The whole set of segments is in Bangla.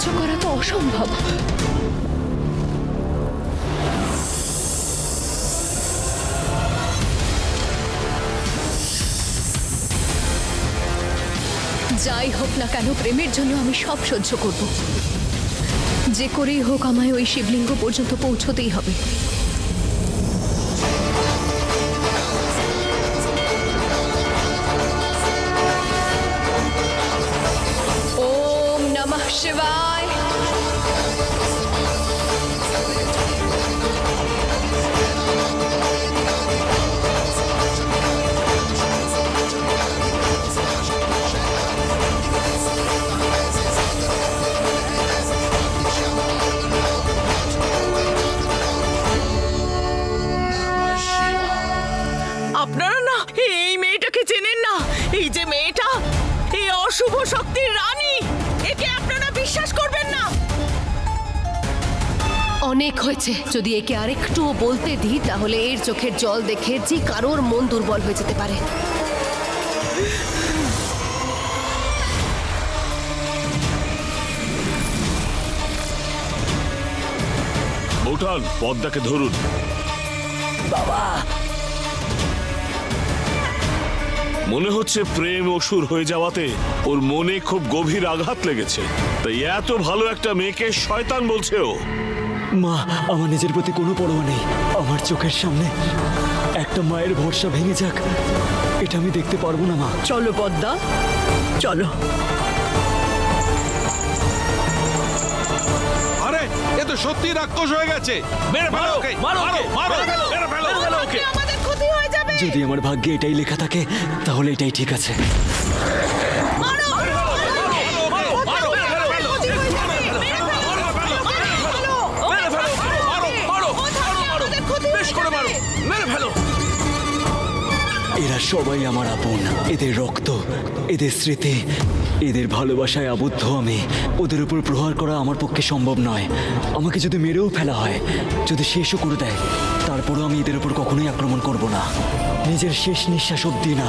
সহ্য করা তো অসম্ভব। যাই হোক না কেন, প্রেমের জন্য আমি সব সহ্য করব। যে করেই হোক আমায় ওই শিবলিঙ্গ পর্যন্ত পৌঁছতেই হবে। ওম নমঃ শিবায়। আপনারা না এই মেয়েটাকে চেনেন না? এই যে মেয়েটা, এই অশুভ শক্তির রানী, একে আপনারা বিশ্বাস করবেন না। অনেক হয়েছে। যদি একে আরেকটুও বলতে দিই তাহলে এর চোখের জল দেখে যে কারোর মন দুর্বল হয়ে যেতে পারে। উঠান, পদ্মাকে ধরুন। বাবা, মনে হচ্ছে প্রেম অসুর হয়ে যাওয়াতে ওর মনে খুব গভীর আঘাত লেগেছে, তাই এত ভালো একটা মেয়েকে শয়তান বলছে ও। মা, আমার নিজের প্রতি কোনো পরোয়া নেই। আমার চোখের সামনে একটা মায়ের ভরসা ভেঙে যাক, এটা আমি দেখতে পারবো না মা। চলো পদ্মা, চলো। আরে এ তো সত্যি রাক্ষস হয়ে গেছে। মেরে ফেলো ওকে, মারো ওকে, মারো, মেরে ফেলো ওকে। আমাদের ক্ষতি হয়ে যাবে। যদি আমার ভাগ্যে এটাই লেখা থাকে তাহলে এটাই ঠিক আছে। এরা সবাই আমার আপন, এদের রক্ত, এদের স্মৃতি, এদের ভালোবাসায় আবদ্ধ আমি। ওদের উপর প্রহার করা আমার পক্ষে সম্ভব নয়। আমাকে যদি মেরেও ফেলা হয়, যদি শেষও করে দেয়, তারপরেও আমি এদের উপর কখনোই আক্রমণ করব না, নিজের শেষ নিঃশ্বাস অবধি না।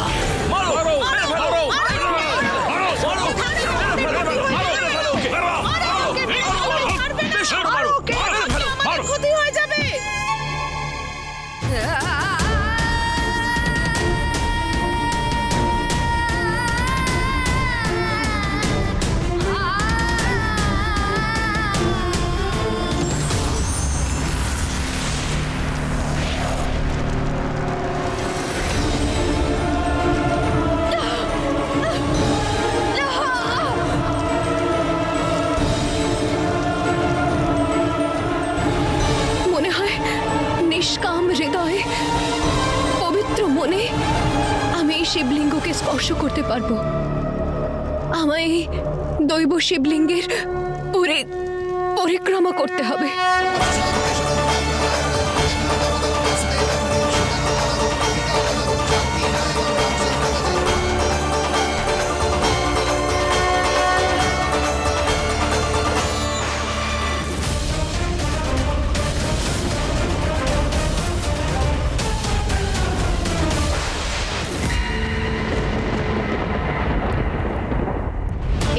ক্ষতি হয়ে যাবে। মনে হয় নিষ্কাম হৃদয়ে, পবিত্র মনে আমি এই শিবলিঙ্গকে স্পর্শ করতে পারবো। আমায় এই দৈব শিবলিঙ্গের পরিক্রমা করতে হবে।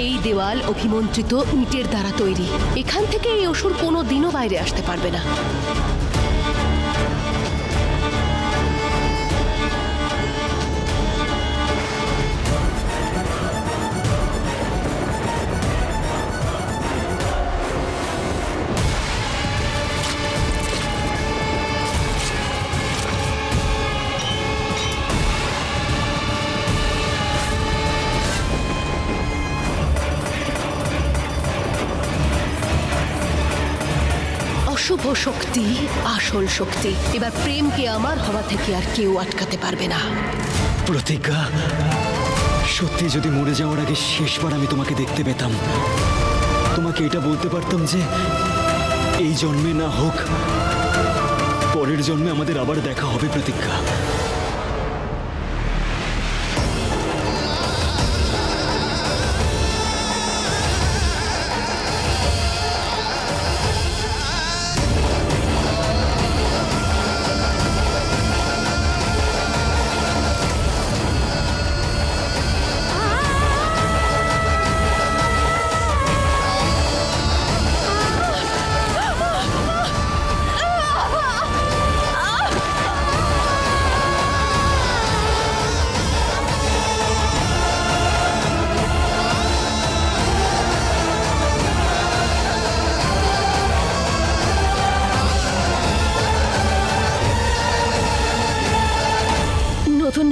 এই দেওয়াল অভিমন্ত্রিত ইটের দ্বারা তৈরি। এখান থেকে এই অসুর কোনো দিনও বাইরে আসতে পারবে না। অশুভ শক্তি আসল শক্তি। এবার প্রেমকে আমার হওয়া থেকে আর কেউ আটকাতে পারবে না। প্রতিজ্ঞা, সত্যি যদি মরে যাওয়ার আগে শেষবার আমি তোমাকে দেখতে পেতাম, তোমাকে এটা বলতে পারতাম যে এই জন্মে না হোক পরের জন্মে আমাদের আবার দেখা হবে। প্রতিজ্ঞা।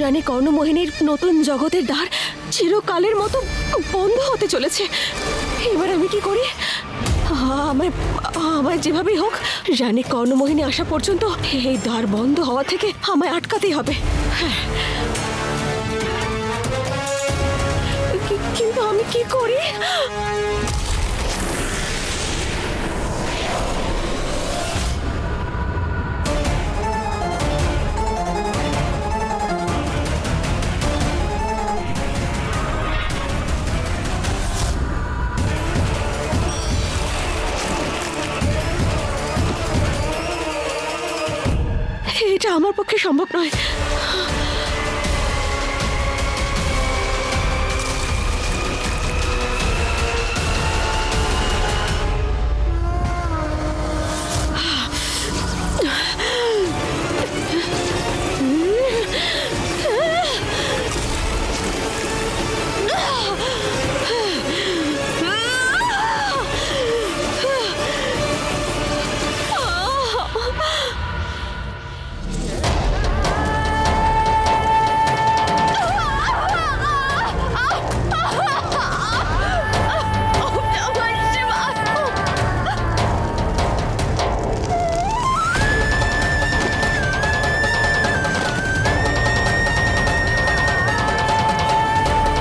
রানী কর্ণমোহিনীর নতুন জগতের দ্বার চিরকালের মতো বন্ধ হতে চলেছে। এবার আমি কি করি? আমায় আমায় যেভাবেই হোক রানী কর্ণমোহিনী আসা পর্যন্ত এই দ্বার বন্ধ হওয়া থেকে আমায় আটকাতেই হবে। হ্যাঁ, কিন্তু আমি কি করি? এটা আমার পক্ষে সম্ভব নয়।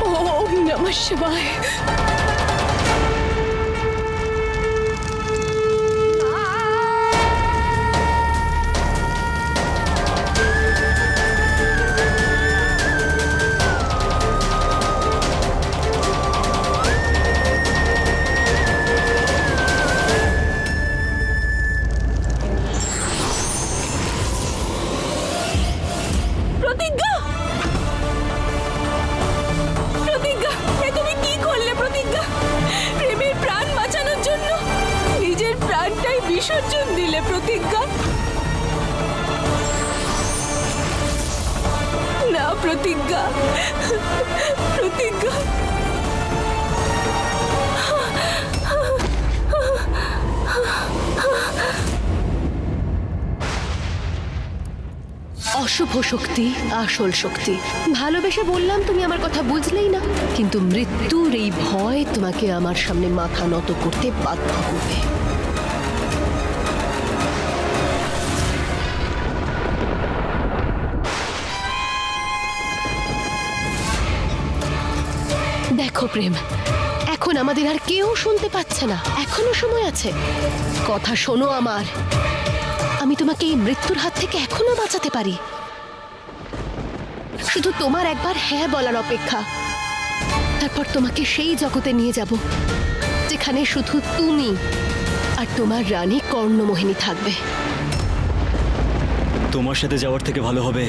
ওম নমঃ শিবায়। প্রতিজ্ঞা, প্রতিজ্ঞা, এ তুমি কি করলে প্রতিজ্ঞা? প্রেমের প্রাণ বাঁচানোর জন্য নিজের প্রাণটাই বিসর্জন দিলে প্রতিজ্ঞা। না প্রতিজ্ঞা, প্রতিজ্ঞা। অশুভ শক্তি আসল শক্তি। ভালোবেসে বললাম, তুমি আমার কথা বুঝলেই না। কিন্তু মৃত্যুর এই ভয় তোমাকে আমার সামনে মাথা নত করতে বাধ্য করবে। দেখো প্রেম, এখন আমাদের আর কেউ শুনতে পাচ্ছে না। এখনো সময় আছে, কথা শোনো আমার। আমি তোমাকে এই মৃত্যুর হাত থেকে এখনো বাঁচাতে পারি। শুধু তোমার একবার হ্যাঁ বলার অপেক্ষা। তারপর তোমাকে সেই জগতে নিয়ে যাব যেখানে শুধু তুমি আর তোমার রানী কর্ণমোহিনী থাকবে। তোমার সাথে যাওয়ার থেকে ভালো হবে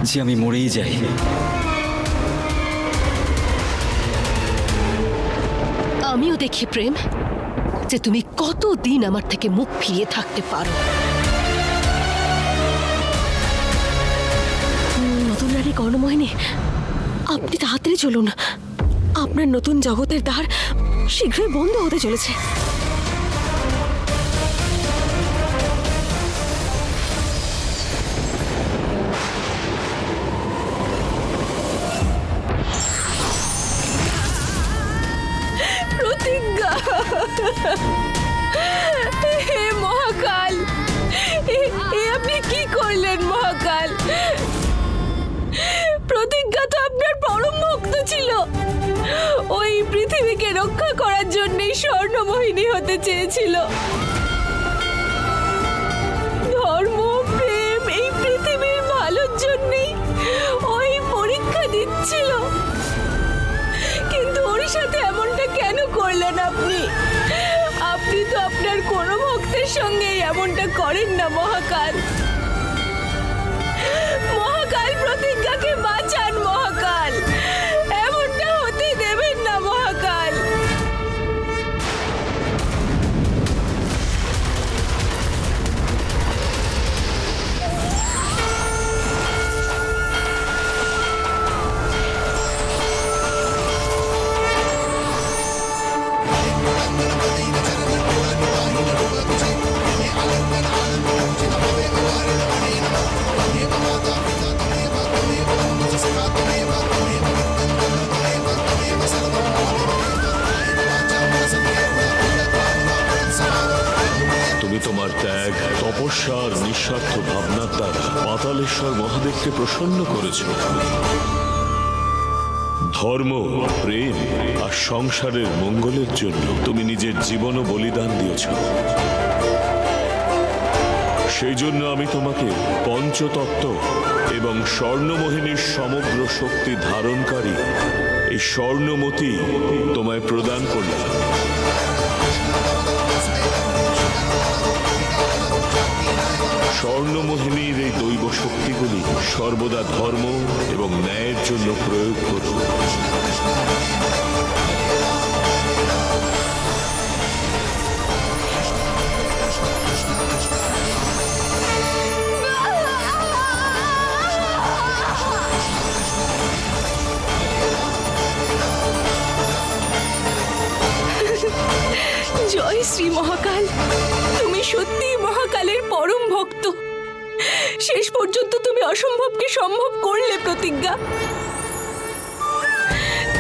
যে আমি মরেই যাই। আমিও দেখি প্রেম যে তুমি কতদিন আমার থেকে মুখ ফিরিয়ে থাকতে পারো। নতুন রানী কর্ণমোহিনী, আপনি তাড়াতাড়ি চলুন। আপনার নতুন জগতের দ্বার শীঘ্রই বন্ধ হতে চলেছে। প্রতিজ্ঞা, হে মহাকাল, এ আপনি কি করলেন মহাকাল? প্রতিজ্ঞা তো আপনার পরম ভক্ত ছিল। ওই পৃথিবীকে রক্ষা করার জন্যই স্বর্ণমোহিনী হতে চেয়েছিল। ধর্ম, প্রেম, এই পৃথিবীর ভালোর জন্যই ওই পরীক্ষা দিচ্ছিল। কিন্তু ওর সাথে এমনটা কেন করলেন আপনি? আপনি তো আপনার কোনো ভক্তের সঙ্গে এমনটা করেন না মহাকাল। মহাকাল, প্রতিজ্ঞাকে বাঁচান মহাকাল। এমনটা হতে দেবেন না মহাকাল। তোমার ত্যাগ, তপস্যা আর নিঃস্বার্থ ভাবনার দ্বারা পাতালেশ্বর মহাদেবকে প্রসন্ন করেছ। ধর্ম, প্রেম আর সংসারের মঙ্গলের জন্য তুমি নিজের জীবনও বলিদান দিয়েছ। সেই জন্য আমি তোমাকে পঞ্চতত্ত্ব এবং স্বর্ণমোহিনীর সমগ্র শক্তি ধারণকারী এই স্বর্ণমতি তোমায় প্রদান করলাম। স্বর্ণমোহিনীর এই দৈব শক্তিগুলি সর্বদা ধর্ম এবং ন্যায়ের জন্য প্রয়োগ করো। জয় শ্রী মহাকাল, তুমি সত্যিই মহাকালের পরম ভক্ত। শেষ পর্যন্ত তুমি অসম্ভবকে সম্ভব করলে প্রতিজ্ঞা।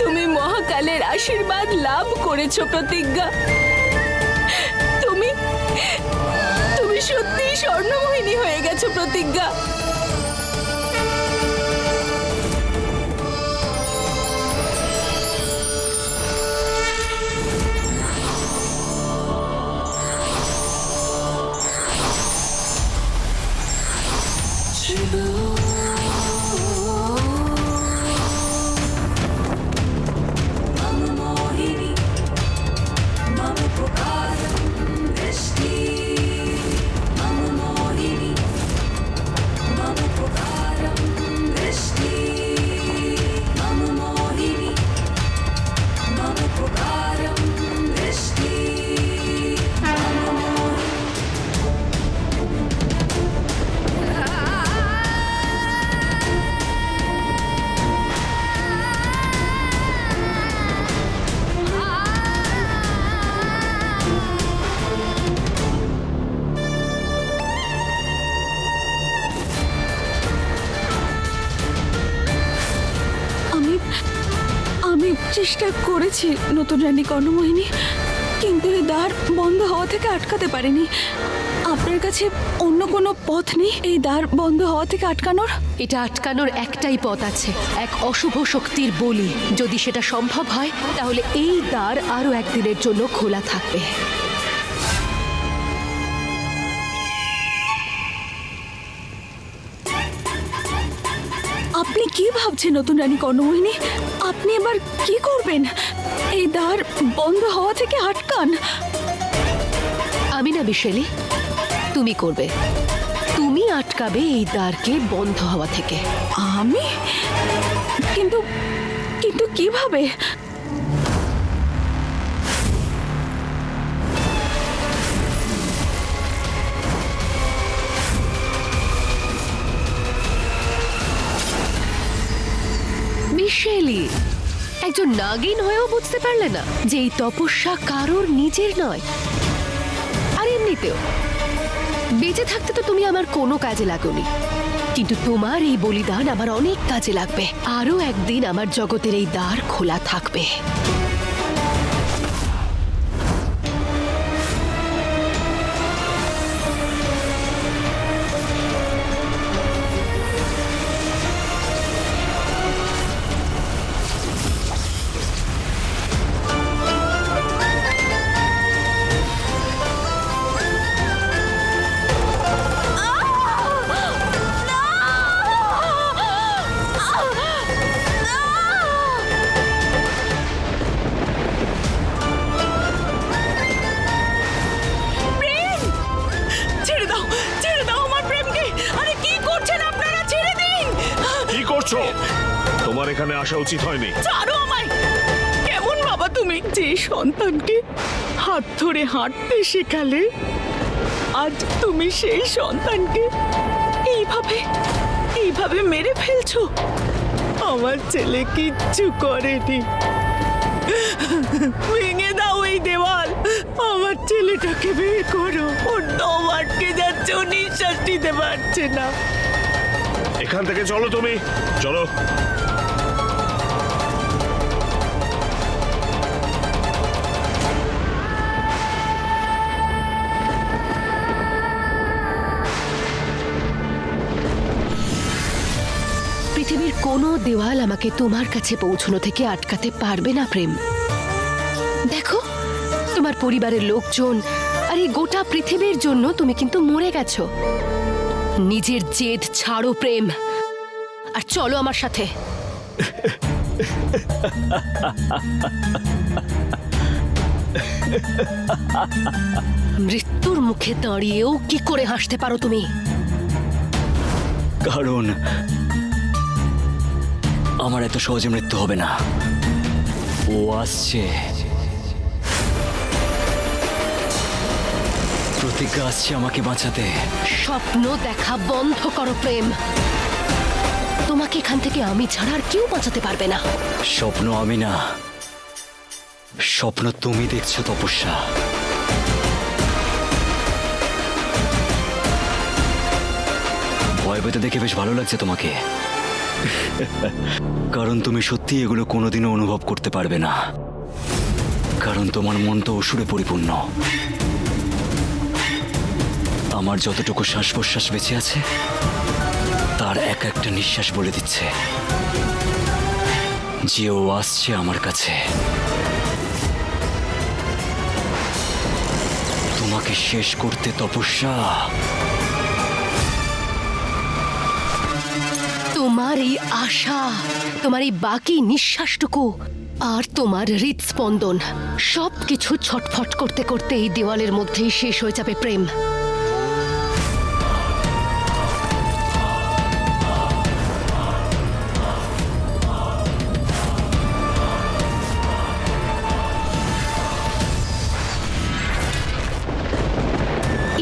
তুমি মহাকালের আশীর্বাদ লাভ করেছো প্রতিজ্ঞা। তুমি তুমি সত্যিই স্বর্ণমোহিনী হয়ে গেছো প্রতিজ্ঞা। আমি চেষ্টা করেছি নতুন রানী কর্ণমোহিনী, কিন্তু এই দ্বার বন্ধ হওয়া থেকে আটকাতে পারিনি। আপনার কাছে অন্য কোনো পথ নেই এই দ্বার বন্ধ হওয়া থেকে আটকানোর? এটা আটকানোর একটাই পথ আছে, এক অশুভ শক্তির বলি। যদি সেটা সম্ভব হয় তাহলে এই দ্বার আরো একদিনের জন্য খোলা থাকবে। আপনি কি ভাবছেন নতুন রানী কর্ণমোহিনী? আপনি এবার কি করবেন? এই দ্বার বন্ধ হওয়া থেকে আটকান। আমি না বিশেলি, তুমি করবে। তুমি আটকাবে এই দ্বারকে বন্ধ হওয়া থেকে। আমি? কিন্তু কিন্তু কিভাবে? মিশেলি, একজন নাগিন হয়েও বুঝতে পারলে না যে এই তপস্যা কারোর নিজের নয়। আর এমনিতেও বেঁচে থাকতে তো তুমি আমার কোনো কাজে লাগোনি, কিন্তু তোমার এই বলিদান আমার অনেক কাজে লাগবে। আরো একদিন আমার জগতের এই দ্বার খোলা থাকবে। তোমার এখানে আসা উচিত হয়নি। ছাড়ো আমায়। কেমন বাবা তুমি, যে সন্তানকে হাত ধরে হাঁটতে শেখালে, আজ তুমি সেই সন্তানকে এইভাবে মেরে ফেলছো। আমার ছেলে কিচ্ছু করেনি। ভেঙে দাও এই দেওয়াল, আমার ছেলেটাকে বের করো। ওর দম আটকে যাচ্ছে, ও নিঃশ্বাস নিতে পারছে না। এখান থেকে চলো, তুমি চলো। কোনো দেওয়াল আমাকে তোমার কাছে পৌঁছানো থেকে আটকাতে পারবে না প্রেম। দেখো, তোমার পরিবারের লোকজন আর এই গোটা পৃথিবীর জন্য তুমি কিন্তু মরে গেছো। নিজের জেদ ছাড়ো প্রেম, আর চলো আমার সাথে। মৃত্যুর মুখে দাঁড়িয়েও কি করে হাসতে পারো তুমি? কারণ আমার এত সহজে মৃত্যু হবে না। ও আসছে, প্রতিজ্ঞা আসছে আমাকে বাঁচাতে। স্বপ্ন দেখা বন্ধ করো প্রেম। তোমাকে এখান থেকে আমি ছাড়া আর কেউ বাঁচাতে পারবে না। স্বপ্ন আমি না, স্বপ্ন তুমি দেখছো তপস্যা। ভয় পেতে দেখে বেশ ভালো লাগছে তোমাকে, কারণ তুমি সত্যি এগুলো কোনোদিনও অনুভব করতে পারবে না, কারণ তোমার মন তো অসুরে পরিপূর্ণ। আমার যতটুকু শ্বাস প্রশ্বাস বেঁচে আছে তার এক একটা নিঃশ্বাস বলে দিচ্ছে যে ও আসছে আমার কাছে তোমাকে শেষ করতে। তপস্যা, তোমার এই আশা, তোমার এই বাকি নিঃশ্বাসটুকু আর তোমার হৃদস্পন্দন সবকিছু ছটফট করতে করতে এই দেওয়ালের মধ্যেই শেষ হয়ে যাবে প্রেম।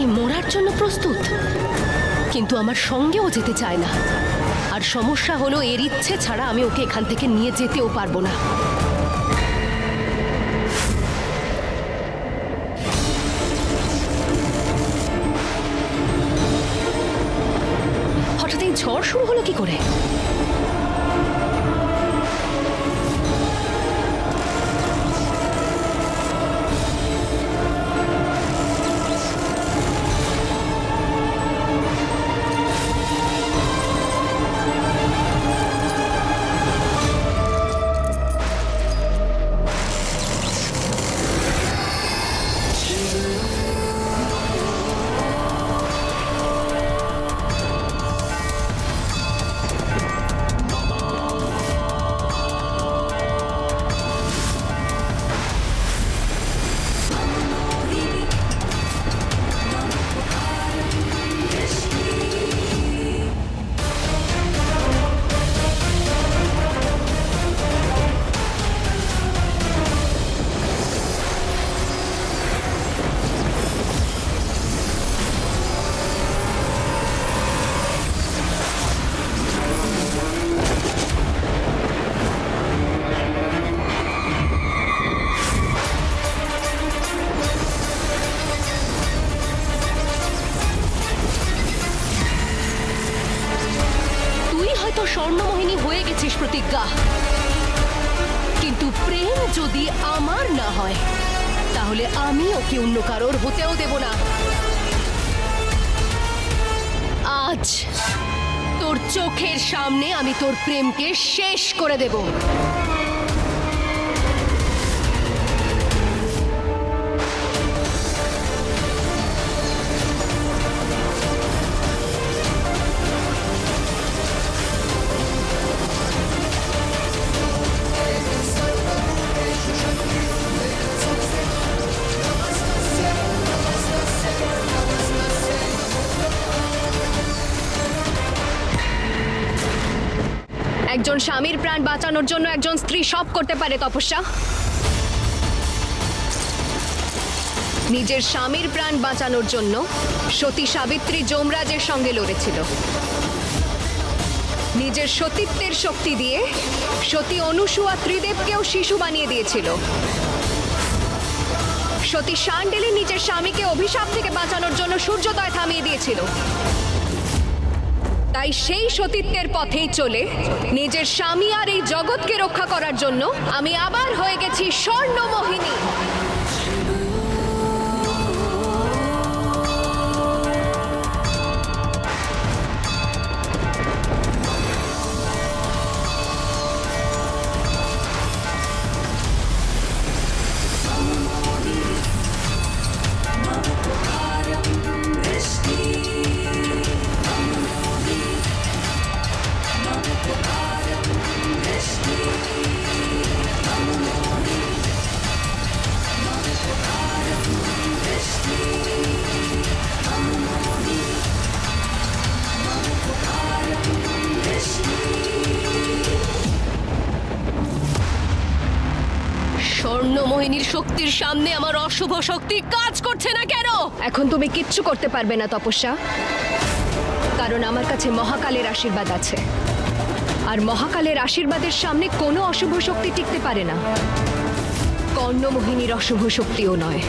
এই মরার জন্য প্রস্তুত, কিন্তু আমার সঙ্গেও যেতে চায় না। আর সমস্যা হলো, এর ইচ্ছে ছাড়া আমি ওকে এখান থেকে নিয়ে যেতেও পারবো না। হঠাৎ এই ঝড় শুরু হলো কি করে? স্বর্ণমোহিনী হয়ে গেছিস প্রতিজ্ঞা, কিন্তু প্রেম যদি আমার না হয় তাহলে আমি ওকে অন্য কারোর হতেও দেব না। আজ তোর চোখের সামনে আমি তোর প্রেমকে শেষ করে দেব। একজন স্বামীর প্রাণ বাঁচানোর জন্য একজন স্ত্রী সব করতে পারে তপস্যা। নিজের স্বামীর প্রাণ বাঁচানোর জন্য সতী সাবিত্রী যমরাজের সঙ্গে লড়েছিল। নিজের সতীত্বের শক্তি দিয়ে সতী অনুসুয়া ত্রিদেবকেও শিশু বানিয়ে দিয়েছিল। সতী শাণ্ডেলী নিজের স্বামীকে অভিশাপ থেকে বাঁচানোর জন্য সূর্যোদয় থামিয়ে দিয়েছিল। তাই সেই সতীত্বের পথেই চলে নিজের স্বামী আর এই জগৎকে রক্ষা করার জন্য আমি আবার হয়ে গেছি স্বর্ণমোহিনী। শক্তির সামনে আমার অশুভ শক্তি কাজ করছে না কেন? এখন তুমি কিচ্ছু করতে পারবে না তপস্যা, কারণ আমার কাছে মহাকালের আশীর্বাদ আছে, আর মহাকালের আশীর্বাদের সামনে কোনো অশুভ শক্তি টিকতে পারে না। কর্ণমোহিনীর অশুভ শক্তিও নয়।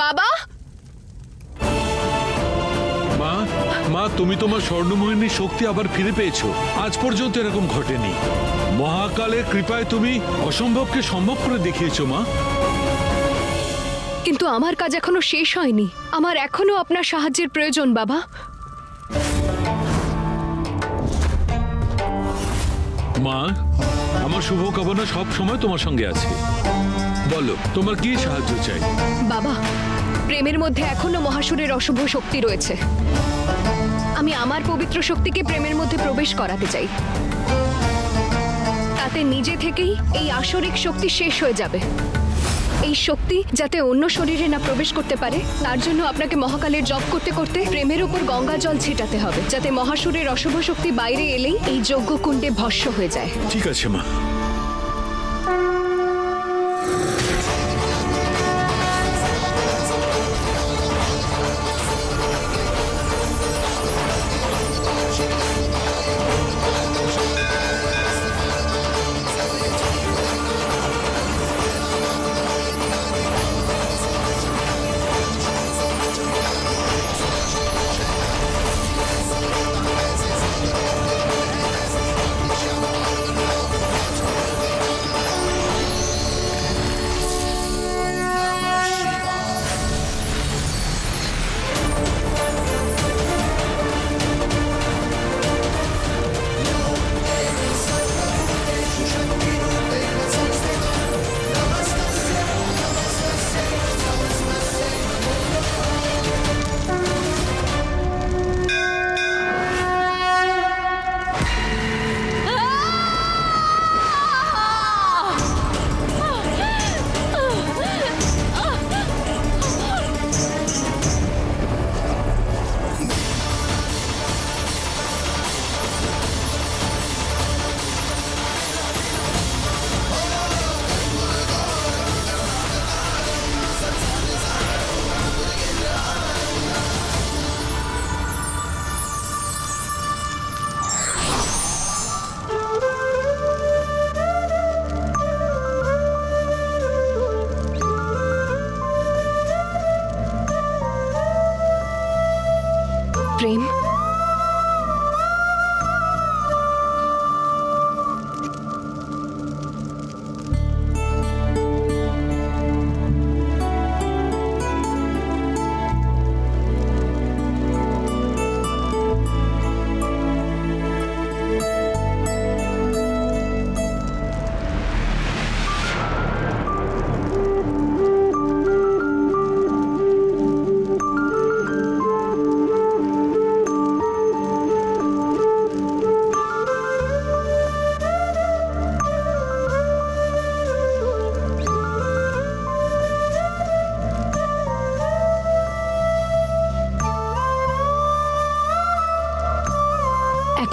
বাবা, মা মা তুমি তোমার স্বর্ণমোহিনীর শক্তি আবার ফিরে পেয়েছো। আজ পর্যন্ত এরকম ঘটেনি। মহাকালের কৃপায় তুমি অসম্ভবকে সম্ভব করে দেখিয়েছো মা। কিন্তু আমার কাজ এখনো শেষ হয়নি। আমার এখনো আপনার সাহায্যের প্রয়োজন বাবা। মা, আমার শুভকামনা সব সময় তোমার সঙ্গে আছে। বলো তোমার কি সাহায্য চাই? বাবা, প্রেমের মধ্যে এখনো মহাসুরের অশুভ শক্তি রয়েছে। আমি আমার পবিত্র শক্তিকে প্রেমের মধ্যে প্রবেশ করাতে চাই। তাতে নিজে থেকেই এই আসরিক শক্তি শেষ হয়ে যাবে। এই শক্তি যাতে অন্য শরীরে না প্রবেশ করতে পারে, তার জন্য আপনাকে মহাকালের জপ করতে করতে প্রেমের উপর গঙ্গা জল ছিটাতে হবে, যাতে মহাসুরের অশুভ শক্তি বাইরে এলেই এই যজ্ঞ কুণ্ডে ভস্ম হয়ে যায়। ঠিক আছে মা। প্রেম,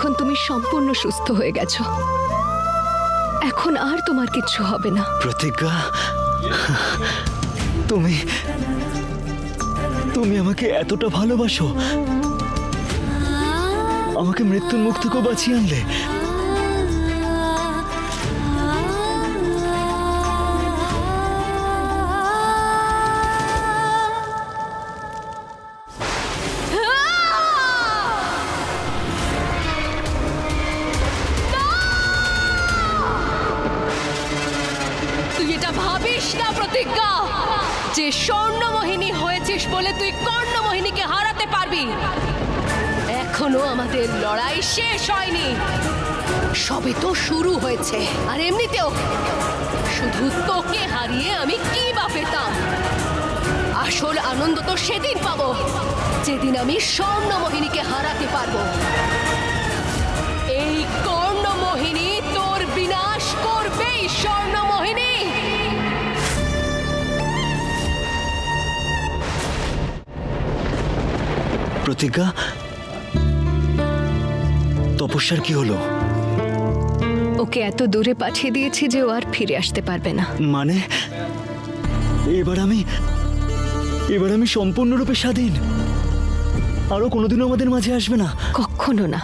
এখন তুমি সম্পূর্ণ সুস্থ হয়ে গেছো। এখন আর তোমার কিচ্ছু হবে না। প্রতিজ্ঞা, তুমি তুমি আমাকে এতটা ভালোবাসো, আমাকে মৃত্যুর মুখ থেকেও বাঁচিয়ে আনলে। তুই এটা ভাবিস না প্রতিজ্ঞা যে স্বর্ণমোহিনী হয়েছিস বলে তুই কর্ণমোহিনীকে হারাতে পারবি। এখনো আমাদের লড়াই শেষ হয়নি, সবে তো শুরু হয়েছে। আর এমনিতেও শুধু তোকে হারিয়ে আমি কি বা পেতাম? আসল আনন্দ তো সেদিন পাবো যেদিন আমি স্বর্ণমোহিনীকে হারাতে পারবো। এই কর্ণমোহিনী তোর বিনাশ করবেই, স্বর্ণমোহিনী। প্রতিজ্ঞা, তপস্যার কি হলো? ওকে এত দূরে পাঠিয়ে দিয়েছি যে ও আর ফিরে আসতে পারবে না। মানে এবার আমি সম্পূর্ণরূপে স্বাধীন, আরো কোনোদিনও আমাদের মাঝে আসবে না। কখনো না।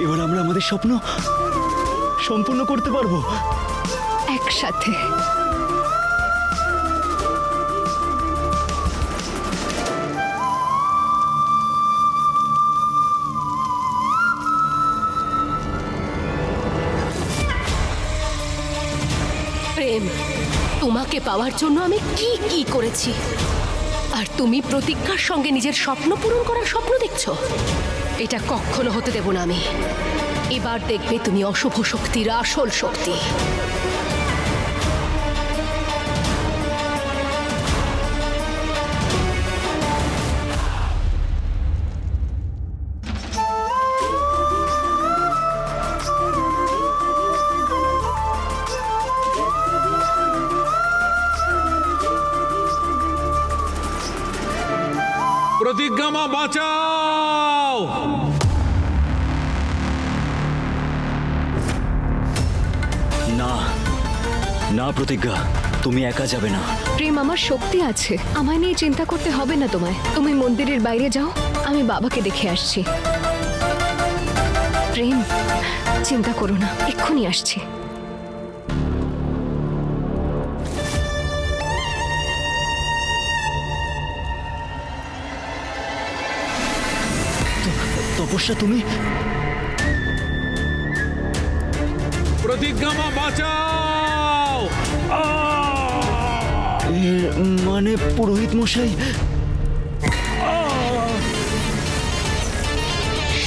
এবার আমরা আমাদের স্বপ্ন সম্পূর্ণ করতে পারবো একসাথে। প্রেম, তোমাকে পাওয়ার জন্য আমি কি কি করেছি, আর তুমি প্রতিজ্ঞার সঙ্গে নিজের স্বপ্ন পূরণ করার স্বপ্ন দেখছো? এটা কখনো হতে দেব না আমি। এবার দেখবে তুমি অশুভ শক্তির আসল শক্তি। প্রতিজ্ঞা মা, বাঁচাও! না না প্রতিজ্ঞা, তুমি একা যাবে না। প্রেম, আমার শক্তি আছে, আমায় নিয়ে চিন্তা করতে হবে না তোমায়। তুমি মন্দিরের বাইরে যাও, আমি বাবাকে দেখে আসছি। প্রেম, চিন্তা করো না, এক্ষুনি আসছি। তপস্যা, তুমি প্রতিজ্ঞা মা, বাঁচাও! মানে পুরোহিত মশাই,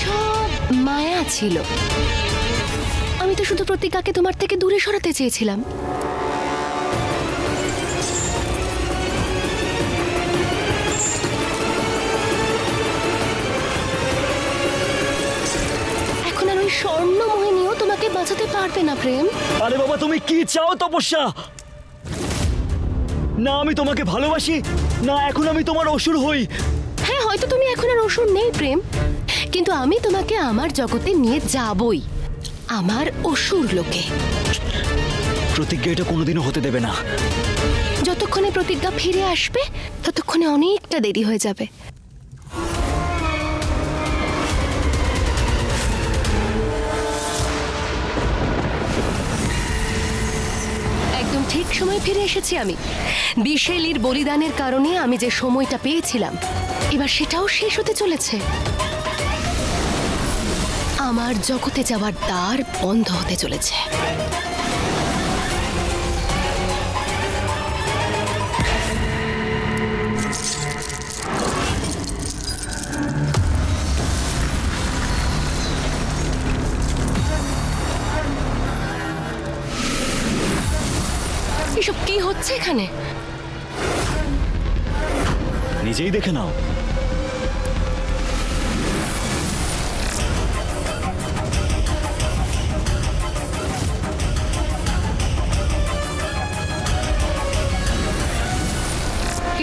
সব মায়া ছিল। আমি তো শুধু প্রতিজ্ঞাকে তোমার থেকে দূরে সরাতে চেয়েছিলাম। এখন আর ওই স্বর্ণমোহিনীও তোমাকে বাঁচাতে পারবে না প্রেম। আরে বাবা, তুমি কি চাও তপস্যা? না আমি তোমাকে ভালোবাসি, না এখন আমি তোমার অসুর হই। হ্যাঁ, হয়তো তুমি এখন আর অসুর নেই প্রেম, কিন্তু আমি তোমাকে আমার জগতে নিয়ে যাবই, আমার অসুর লোকে। প্রতিজ্ঞা, এটা কোনোদিনও হতে দেবে না। যতক্ষণে প্রতিজ্ঞা ফিরে আসবে ততক্ষণে অনেকটা দেরি হয়ে যাবে। একদম ঠিক সময় ফিরে এসেছি আমি। বিশেলির বলিদানের কারণে আমি যে সময়টা পেয়েছিলাম, এবার সেটাও শেষ হতে চলেছে। আমার জগতে যাওয়ার দ্বার বন্ধ হতে চলেছে। এসব কি হচ্ছে এখানে? নিজেই দেখে নাও।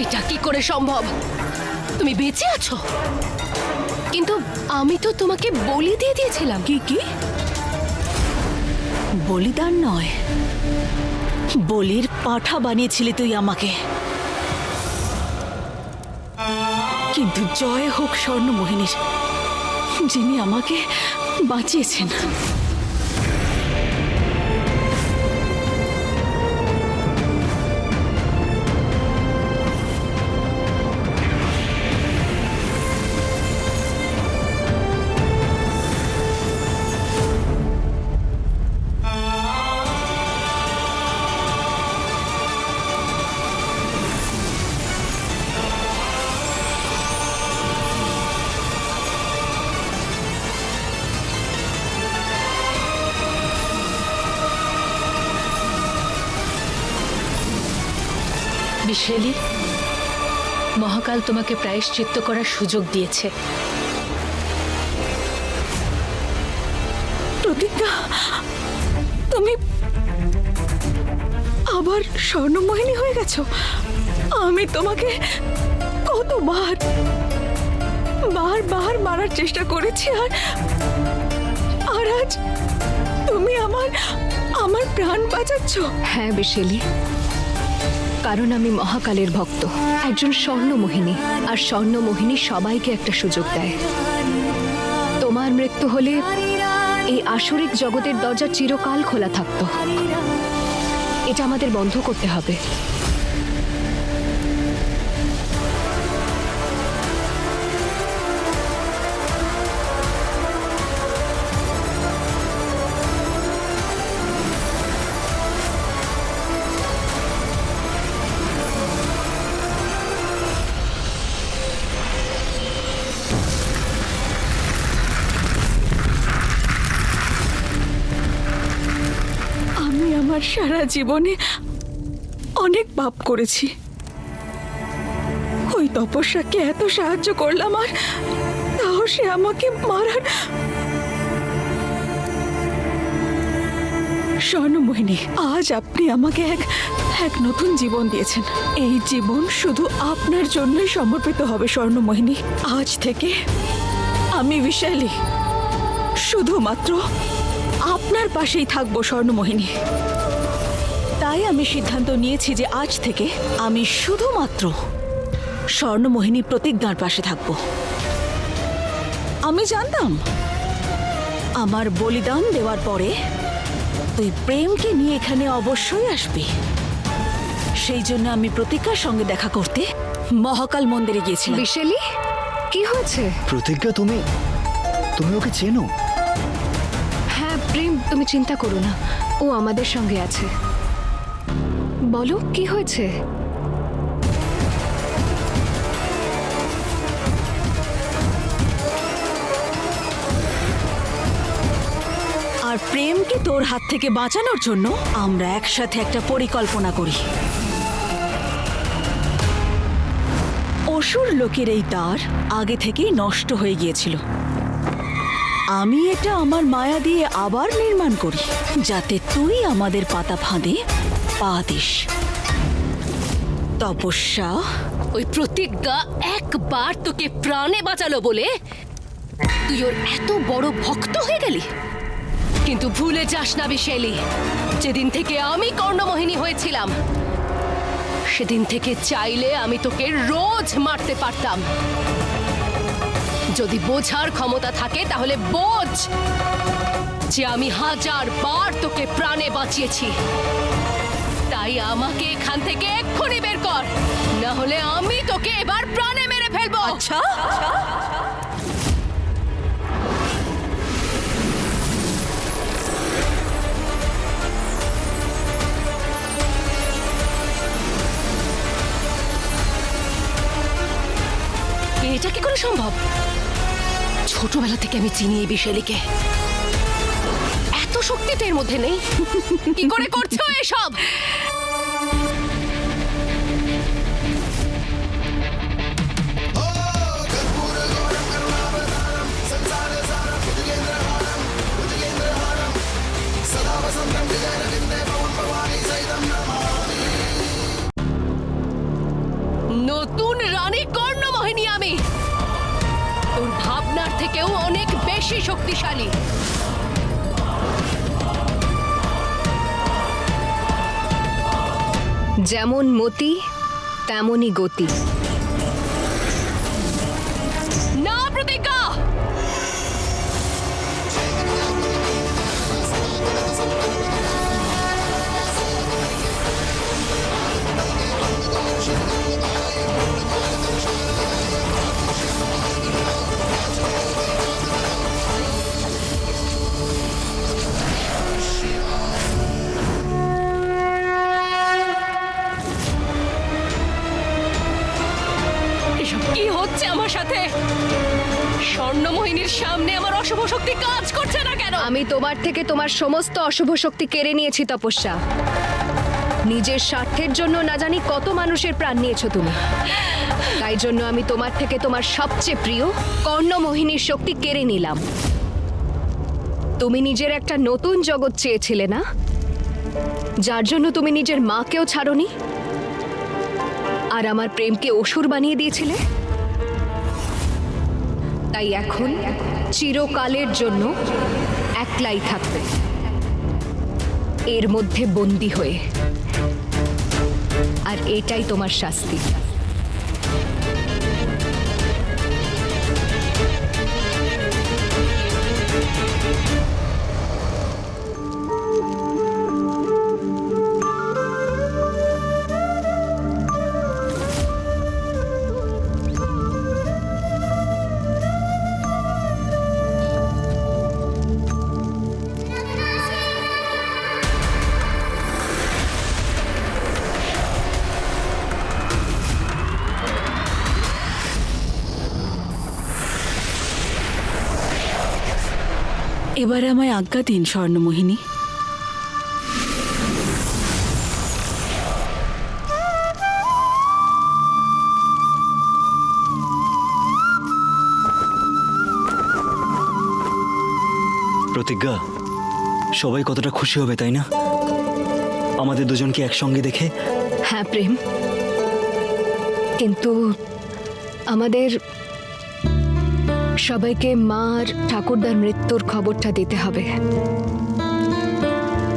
এটা কি করে সম্ভব? তুমি বেঁচে আছো? কিন্তু আমি তো তোমাকে বলি দিয়ে দিয়েছিলাম। কি কি বলিদান নয়, বলির পাঠা বানিয়েছিলি তুই আমাকে। কিন্তু জয় হোক স্বর্ণমোহিনীর, যিনি আমাকে বাঁচিয়েছেন। বিশেলি, মহাকাল তোমাকে প্রায়শ্চিত্ত করার সুযোগ দিয়েছে। প্রতিজ্ঞা, তুমি আবার স্বর্ণমোহিনী হয়ে গেছো? আমি তোমাকে কতবার বারবার মারার চেষ্টা করেছি, আর আজ তুমি আমার প্রাণ বাঁচাচ্ছ। হ্যাঁ বিশেলি, কারণ আমি মহাকালের ভক্ত, একজন স্বর্ণমোহিনী, আর স্বর্ণমোহিনী সবাইকে একটা সুযোগ দেয়। তোমার মৃত্যু হলে এই আসরিক জগতের দরজা চিরকাল খোলা থাকতো। এটা আমাদের বন্ধ করতে হবে। আমি আমার সারা জীবনে অনেক পাপ করেছি। ওই তপস্যাকে এত সাহায্য করলাম, আর তাও সে আমাকে মারার। স্বর্ণমোহিনী, আজ আপনি আমাকে এক নতুন জীবন দিয়েছেন। এই জীবন শুধু আপনার জন্যই সমর্পিত হবে স্বর্ণমোহিনী। আজ থেকে আমি বিশালী শুধুমাত্র আপনার পাশেই থাকবো স্বর্ণমোহিনী। তাই আমি সিদ্ধান্ত নিয়েছি যে আজ থেকে আমি শুধুমাত্র স্বর্ণমোহিনী প্রতিজ্ঞার পাশে থাকব। আমি জানতাম আমার বলিদান দেওয়ার পরে তুই প্রেমকে নিয়ে এখানে অবশ্যই আসবি। সেই জন্য আমি প্রতিজ্ঞার সঙ্গে দেখা করতে মহাকাল মন্দিরে গিয়েছিলাম। বিশেলি, কি হয়েছে? প্রতিজ্ঞা, তুমি ওকে চেনো? হ্যাঁ প্রেম, তুমি চিন্তা করো না, ও আমাদের সঙ্গে আছে। বলো কি হয়েছে? আর প্রেমকে তোর হাত থেকে বাঁচানোর জন্য আমরা একসাথে একটা পরিকল্পনা করি। অসুর লোকের এই তার আগে থেকেই নষ্ট হয়ে গিয়েছিল। আমি এটা আমার মায়া দিয়ে আবার নির্মাণ করি, যাতে তুই আমাদের পাতা ফাঁদে পা দিস। তপস্যা, ওই প্রতিজ্ঞা একবার তোকে প্রাণে বাঁচালো বলে তুই ওর এত বড় ভক্ত হয়ে গেলি। কিন্তু ভুলে যাস না বিশেলি, যেদিন থেকে আমি কর্ণমোহিনী হয়েছিলাম সেদিন থেকে চাইলে আমি তোকে রোজ মারতে পারতাম। যদি বোঝার ক্ষমতা থাকে তাহলে বোঝ যে আমি 1000 বার তোকে প্রাণে বাঁচিয়েছি। তাই আমাকে এখান থেকে এক্ষুনি বের কর, না হলে আমি তোকে এবার প্রাণে মেরে ফেলবো। আচ্ছা এটা কি করে সম্ভব? ছোটবেলা থেকে আমি চিনি এই বিশেলিকে, এত শক্তি তো এর মধ্যে নেই। কি করে করছো এসব? নতুন রানী কর্ণমোহিনী আমি। তোর ভাবনার থেকেও অনেক বেশি শক্তিশালী। যেমন মতি তেমনই গতি। না প্রতিজ্ঞা, এসব কি হচ্ছে আমার সাথে? স্বর্ণমোহিনীর সামনে আমার অশুভ শক্তি কাজ করছে না কেন? আমি তোমার থেকে তোমার সমস্ত অশুভ শক্তি কেড়ে নিয়েছি তপস্যা। নিজের স্বার্থের জন্য না জানি কত মানুষের প্রাণ নিয়েছো তুমি। তাই জন্য আমি তোমার থেকে তোমার সবচেয়ে প্রিয় কর্ণমোহিনীর শক্তি কেড়ে নিলাম। তুমি নিজের একটা নতুন জগৎ চেয়েছিলে না, যার জন্য তুমি নিজের মাকেও ছাড়োনি আর আমার প্রেমকে অসুর বানিয়ে দিয়েছিলে। তাই এখন চিরকালের জন্য একলাই থাকবে, এর মধ্যে বন্দী হয়ে। আর এটাই তোমার শাস্তি। এবার আমায় আজ্ঞা দিন স্বর্ণমোহিনী। প্রতিজ্ঞা, সবাই কতটা খুশি হবে তাই না আমাদের দুজনকে একসঙ্গে দেখে? হ্যাঁ প্রেম, কিন্তু আমাদের সবাইকে মা আর ঠাকুরদার মৃত্যুর খবরটা দিতে হবে।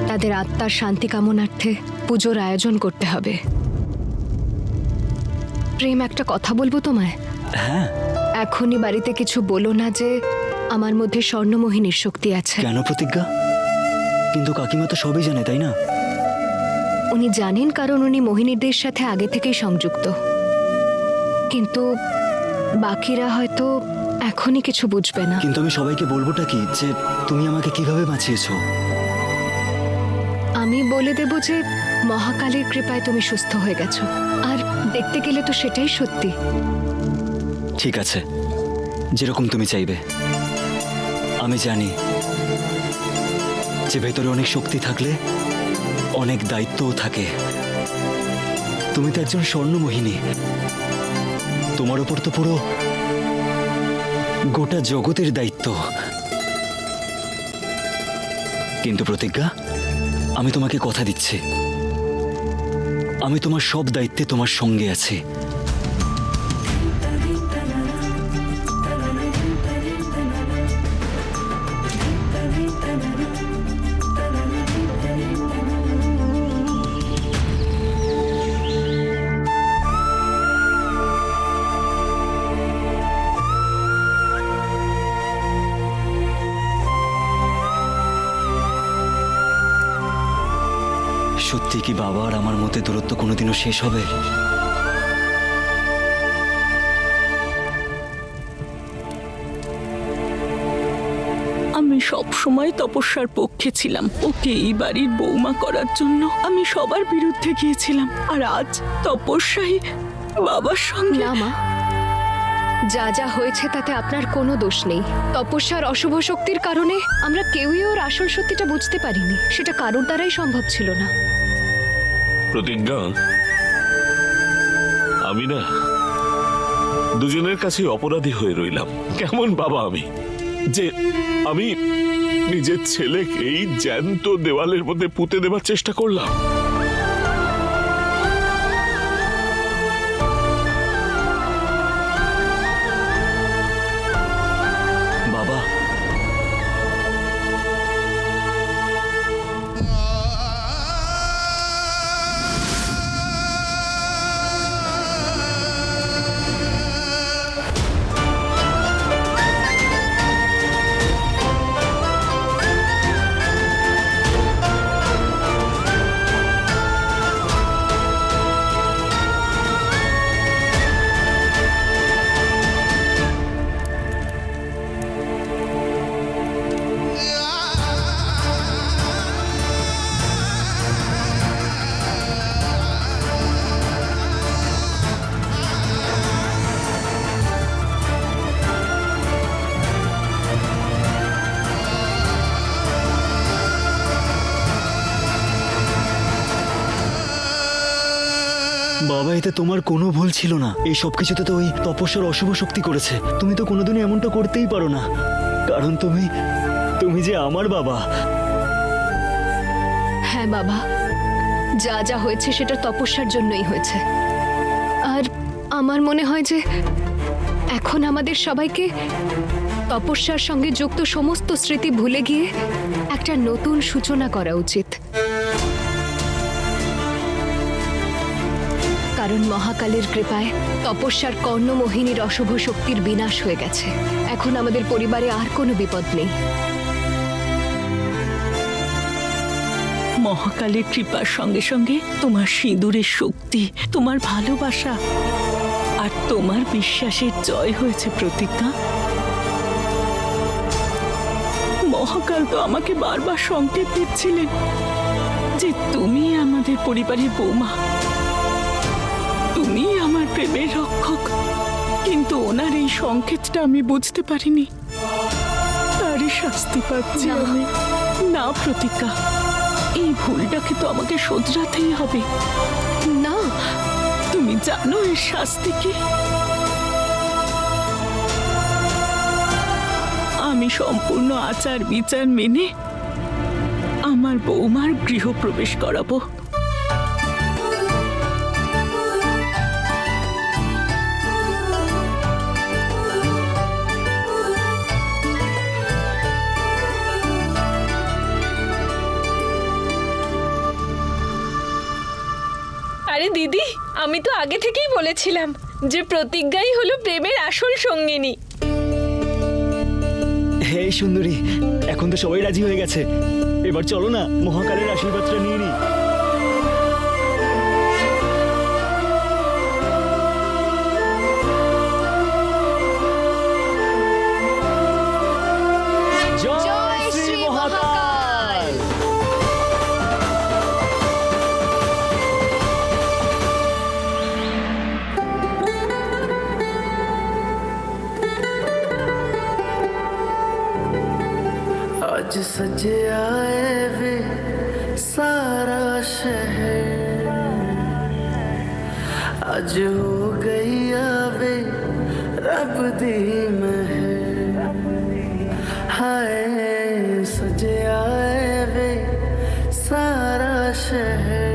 তাদের আত্মার শান্তি কামনার্থে পুজোর আয়োজন করতে হবে। প্রেম, একটা কথা বলবো তোমায়? হ্যাঁ। এখনই বাড়িতে কিছু বলো না যে আমার মধ্যে স্বর্ণমোহিনীর শক্তি আছে। কেন প্রতিজ্ঞা? কিন্তু কাকিমা তো সবই জানে তাই না? উনি জানেন কারণ উনি মোহিনীদের সাথে আগে থেকেই সংযুক্ত, কিন্তু বাকিরা হয়তো এখনই কিছু বুঝবে না। কিন্তু আমি সবাইকে বলবোটা কি যে তুমি আমাকে কিভাবে বাঁচিয়েছো? আমি বলে দেব যে মহাকালের কৃপায় তুমি সুস্থ হয়ে গেছো, আর দেখতে গেলে তো সেটাই সত্যি। ঠিক আছে, যেরকম তুমি চাইবে। আমি জানি যে ভেতরে অনেক শক্তি থাকলে অনেক দায়িত্বও থাকে। তুমি তো একজন স্বর্ণমোহিনী, তোমার উপর তো পুরো গোটা জগতের দায়িত্ব। কিন্তু প্রতিজ্ঞা, আমি তোমাকে কথা দিচ্ছি, আমি তোমার সব দায়িত্বে তোমার সঙ্গে আছি। সত্যি কি বাবা আর আমার মধ্যে দূরত্ব কোনোদিনও শেষ হবে? আমি সব সময় তপস্যার পক্ষে ছিলাম, ওকে এই বাড়ির বৌমা করার জন্য আমি সবার বিরুদ্ধে গিয়েছিলাম, আর আজ তপস্যাই বাবার সঙ্গে। না মা, যা যা হয়েছে তাতে আপনার কোনো দোষ নেই। তপস্যার অশুভ শক্তির কারণে আমরা কেউই ওর আসল সত্যিটা বুঝতে পারিনি। সেটা কারোর দ্বারাই সম্ভব ছিল না। প্রতিজ্ঞা, আমি না দুজনের কাছে অপরাধী হয়ে রইলাম। কেমন বাবা আমি, যে আমি নিজের ছেলেকেই জ্যান্ত দেওয়ালের মধ্যে পুঁতে দেবার চেষ্টা করলাম। এতে তোমার কোনো ভুল ছিল না। এই সব কিছুতে তো ওই তপস্যার অশুভ শক্তি করেছে। তুমি তো কোনোদিনই এমনটা করতেই পারো না, কারণ তুমি যে আমার বাবা। হ্যাঁ বাবা, যা যা হয়েছে সেটা তপস্যার জন্যই হয়েছে। আর আমার মনে হয় যে এখন আমাদের সবাইকে তপস্যার সঙ্গে যুক্ত সমস্ত স্মৃতি ভুলে গিয়ে একটা নতুন সূচনা করা উচিত। কারণ মহাকালের কৃপায় তপস্যার কর্ণমোহিনীর অশুভ শক্তির বিনাশ হয়ে গেছে। এখন আমাদের পরিবারে আর কোনো বিপদ নেই। মহাকালের কৃপার সঙ্গে সঙ্গে তোমার সিঁদুরের শক্তি, তোমার ভালোবাসা আর তোমার বিশ্বাসের জয় হয়েছে প্রতিজ্ঞা। মহাকাল তো আমাকে বারবার সংকেত দিচ্ছিলেন যে তুমি আমাদের পরিবারের বৌমা, তুমি আমার প্রেমের রক্ষক। কিন্তু ওনার এই সংকেতটা আমি বুঝতে পারিনি, তারই শাস্তি পাচ্ছি আমি। না প্রতিজ্ঞা, এই ভুলটাকে তো আমাকে শোধরাতেই হবে। না, তুমি জানো এর শাস্তি কি? আমি সম্পূর্ণ আচার বিচার মেনে আমার বৌমার গৃহপ্রবেশ করাবো। আরে দিদি, আমি তো আগে থেকেই বলেছিলাম যে প্রতিজ্ঞাই হলো প্রেমের আসল সঙ্গিনী। হে সুন্দরী, এখন তো সবাই রাজি হয়ে গেছে। এবার চলো না মহাকালের আশীর্বাদটা নিয়ে নিই। জয় শ্রী মহাকাল। आज सजे आए वे सारा शहर, आज हो गई आवे रब दी महर। हाय सजे आए वे सारा शहर,